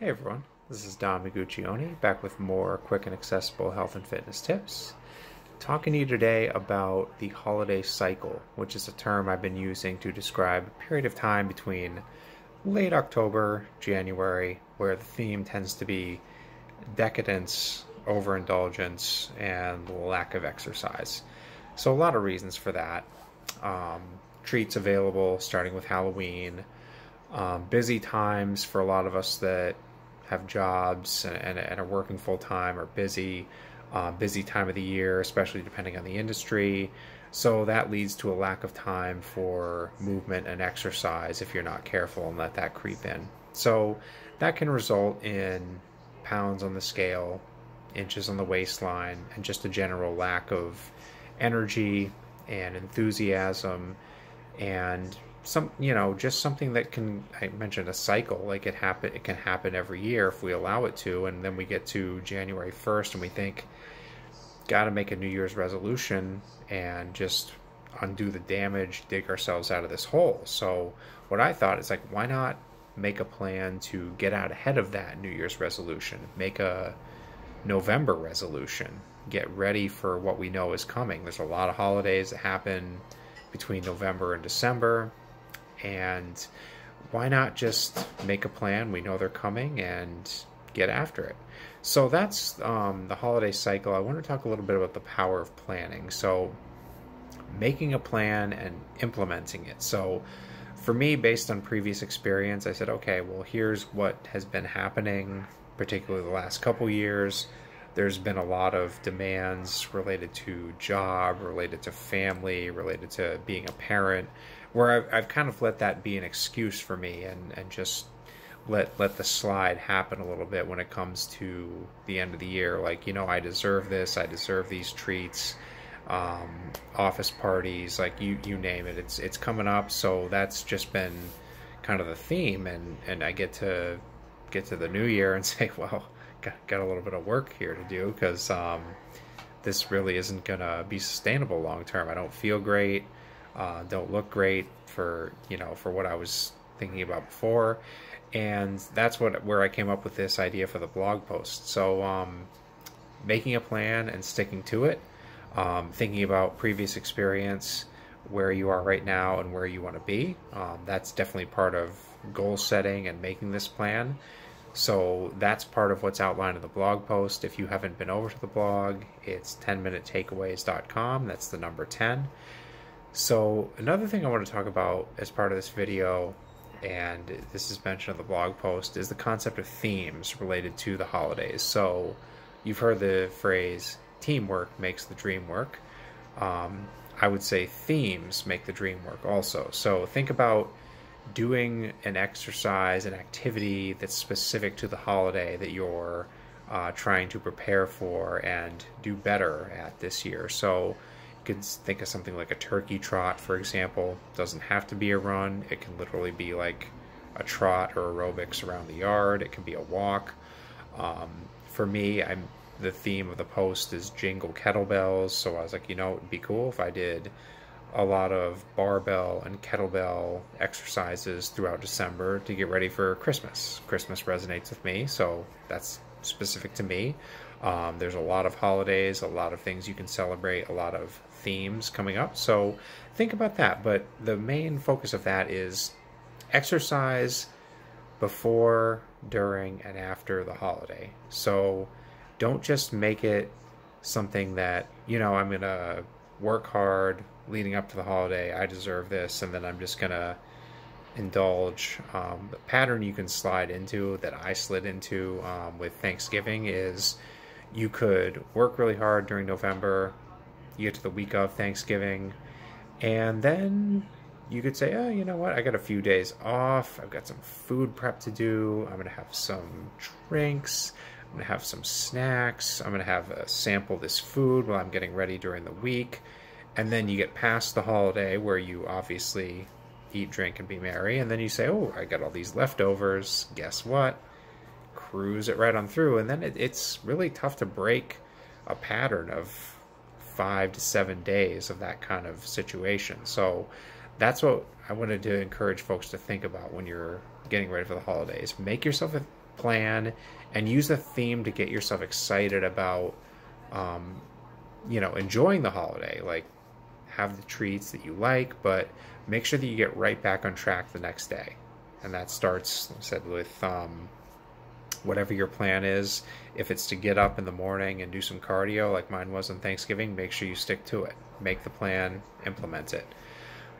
Hey everyone, this is Don Miguccioni back with more quick and accessible health and fitness tips. Talking to you today about the holiday cycle, which is a term I've been using to describe a period of time between late October, January, where the theme tends to be decadence, overindulgence, and lack of exercise. So, a lot of reasons for that. Um, Treats available starting with Halloween, busy times for a lot of us that have jobs and are working full time or busy, busy time of the year, especially depending on the industry. So that leads to a lack of time for movement and exercise if you're not careful and let that creep in. So that can result in pounds on the scale, inches on the waistline, and just a general lack of energy and enthusiasm and just something that can, I mentioned a cycle, like it can happen every year if we allow it to, and then we get to January 1st and we think, gotta make a New Year's resolution and just undo the damage, dig ourselves out of this hole. So what I thought is, like, why not make a plan to get out ahead of that New Year's resolution? Make a November resolution. Get ready for what we know is coming. There's a lot of holidays that happen between November and December. And why not just make a plan? We know they're coming and get after it. So that's the holiday cycle. I want to talk a little bit about the power of planning. So making a plan and implementing it. So for me, based on previous experience, I said, okay, well, here's what has been happening, particularly the last couple years. There's been a lot of demands related to job, related to family, related to being a parent, where I've kind of let that be an excuse for me and just let the slide happen a little bit when it comes to the end of the year. Like, I deserve this, I deserve these treats, office parties, like you name it. It's coming up, so that's just been kind of the theme, and I get to the new year and say, well, got a little bit of work here to do because this really isn't gonna be sustainable long term. I don't feel great, don't look great for what I was thinking about before, and that's where I came up with this idea for the blog post. So making a plan and sticking to it, thinking about previous experience, where you are right now and where you want to be. That's definitely part of goal setting and making this plan. So that's part of what's outlined in the blog post. If you haven't been over to the blog, it's 10minutetakeaways.com. That's the number 10. So another thing I want to talk about as part of this video, and this is mentioned in the blog post, is the concept of themes related to the holidays. So you've heard the phrase, teamwork makes the dream work. I would say themes make the dream work also. So think about doing an exercise, an activity that's specific to the holiday that you're trying to prepare for and do better at this year. So you could think of something like a turkey trot, for example. It doesn't have to be a run. It can literally be like a trot or aerobics around the yard. It can be a walk. For me, the theme of the post is Jingle Kettlebells. So I was like, it'd be cool if I did a lot of barbell and kettlebell exercises throughout December to get ready for Christmas. Christmas resonates with me, so that's specific to me. There's a lot of holidays, a lot of things you can celebrate, a lot of themes coming up. So think about that. But the main focus of that is exercise before, during, and after the holiday. So don't just make it something that, I'm going to work hard leading up to the holiday, I deserve this, and then I'm just gonna indulge. The pattern you can slide into, that I slid into with Thanksgiving, is you could work really hard during November, you get to the week of Thanksgiving, and then you could say, oh, you know what, I got a few days off, I've got some food prep to do, I'm gonna have some drinks, I'm gonna have some snacks, I'm gonna have a sample this food while I'm getting ready during the week. And then you get past the holiday where you obviously eat, drink, and be merry. And then you say, oh, I got all these leftovers. Guess what? Cruise it right on through. And then it's really tough to break a pattern of 5 to 7 days of that kind of situation. So that's what I wanted to encourage folks to think about when you're getting ready for the holidays. Make yourself plan, and use a theme to get yourself excited about, enjoying the holiday. Like, have the treats that you like, but make sure that you get right back on track the next day. And that starts, like I said, with whatever your plan is. If it's to get up in the morning and do some cardio like mine was on Thanksgiving, make sure you stick to it. Make the plan, implement it.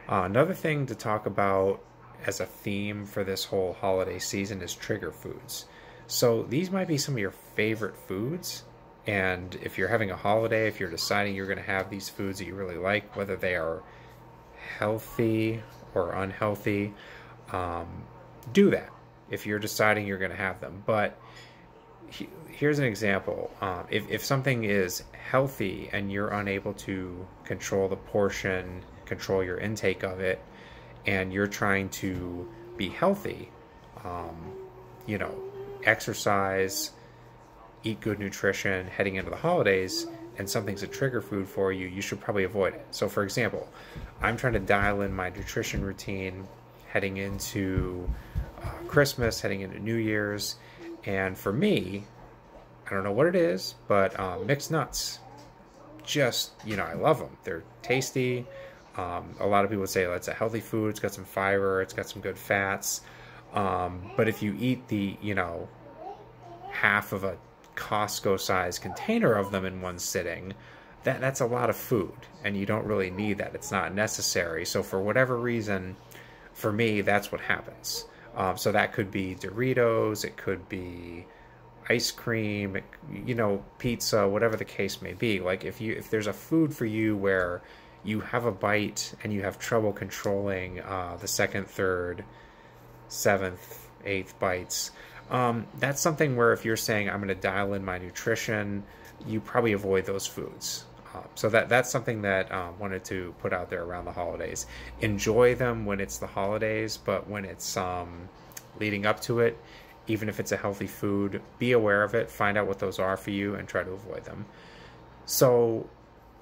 Another thing to talk about as a theme for this whole holiday season is trigger foods. So these might be some of your favorite foods, and if you're having a holiday, if you're deciding you're going to have these foods that you really like, whether they are healthy or unhealthy, do that if you're deciding you're going to have them. But here's an example. If something is healthy and you're unable to control the portion, control your intake of it, and you're trying to be healthy, exercise, eat good nutrition heading into the holidays, and something's a trigger food for you, you should probably avoid it. So for example, I'm trying to dial in my nutrition routine heading into Christmas, heading into New Year's, and for me, I don't know what it is, but mixed nuts, just, I love them. They're tasty. A lot of people say that's a healthy food. It's got some fiber. It's got some good fats. But if you eat the, half of a Costco-sized container of them in one sitting, that's a lot of food, and you don't really need that. It's not necessary. So for whatever reason, for me, that's what happens. So that could be Doritos. It could be ice cream, pizza, whatever the case may be. Like if there's a food for you where you have a bite and you have trouble controlling the second, third, seventh, eighth bites, that's something where if you're saying I'm going to dial in my nutrition, you probably avoid those foods. So that's something that I wanted to put out there around the holidays. Enjoy them when it's the holidays, but when it's leading up to it, even if it's a healthy food, be aware of it, find out what those are for you, and try to avoid them. So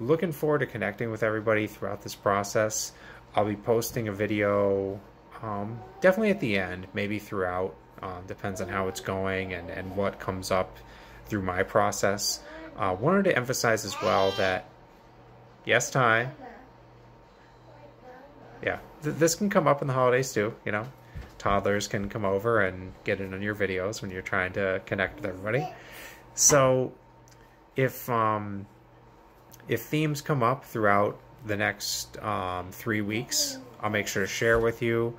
looking forward to connecting with everybody throughout this process. I'll be posting a video definitely at the end, maybe throughout. Depends on how it's going and what comes up through my process. Wanted to emphasize as well that, yes, Ty, yeah, this can come up in the holidays too, Toddlers can come over and get in on your videos when you're trying to connect with everybody. So if themes come up throughout the next 3 weeks, I'll make sure to share with you.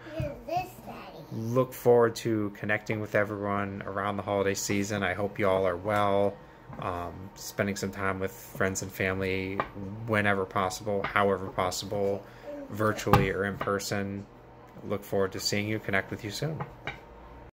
Look forward to connecting with everyone around the holiday season. I hope you all are well, spending some time with friends and family whenever possible, however possible, virtually or in person. Look forward to seeing you, connect with you soon.